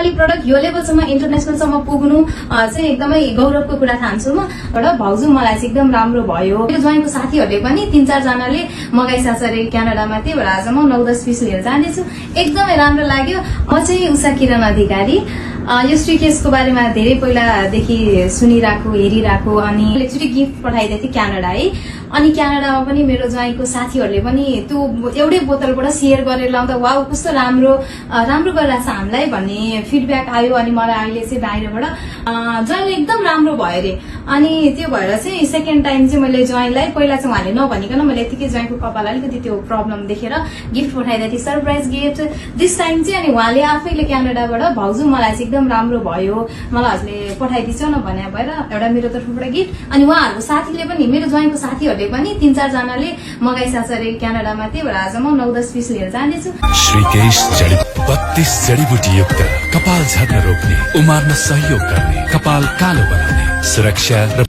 Nepali product यो लेभलसम्म इन्टरनेसनलसम्म पुग्नु चाहिँ एकदमै गौरवको कुरा ठान्छु म। एउटा भाउजू मलाई चाहिँ एकदम राम्रो भयो। मेरो ज्वाइँको साथीहरूले पनि 3-4 जनाले मगाइसकेको छ अरे क्यानाडामा, त्यही भएर आज म 9-10 पिस लिएर जानेछु। एकदमै राम्रो लाग्यो। म चाहिँ उषा किरण अधिकारी। यो स्ट्रीकेसको बारेमा धेरै पहिलादेखि सुनिरहेको हेरिरहेको, अनि एकचोटि गिफ्ट पठाइदिएको थिएँ क्यानाडा है। अनि क्यानाडामा पनि मेरो ज्वाइँको साथीहरूले पनि त्यो एउटै बोतलबाट सेयर गरेर लाउँदा वाउ कस्तो राम्रो गरिरहेको छ हामीलाई भन्ने फिडब्याक आयो। अनि मलाई अहिले चाहिँ बाहिरबाट ज्वाइँले एकदम राम्रो भयो अरे। अनि त्यो भएर चाहिँ सेकेन्ड टाइम चाहिँ मैले ज्वाइँलाई, पहिला चाहिँ उहाँले नभनिकन मैले यतिकै ज्वाइँको कपाल अलिकति त्यो प्रब्लम देखेर गिफ्ट पठाइदिएको थिएँ, सरप्राइज गिफ्ट। दिस टाइम चाहिँ अनि उहाँले आफैले क्यानाडाबाट भाउजू मलाई चाहिँ एकदम राम्रो भयो, मलाई हजुरले पठाइदिन्छ न भने भएर एउटा मेरो तर्फबाट गिफ्ट। अनि उहाँहरूको साथीले पनि, मेरो ज्वाइँको साथीहरूले पनि 3-4 जनाले मगाइसकेको छ अरे क्यानाडामा, त्यही भएर आज म 9-10 पिस लिएर जानेछु। श्रीकेश 32 जडीबुटी युक्त कपाल झर्न रोक्ने, उमार्न सहयोग गर्ने, कपाल कालो बनाउने, सुरक्षा र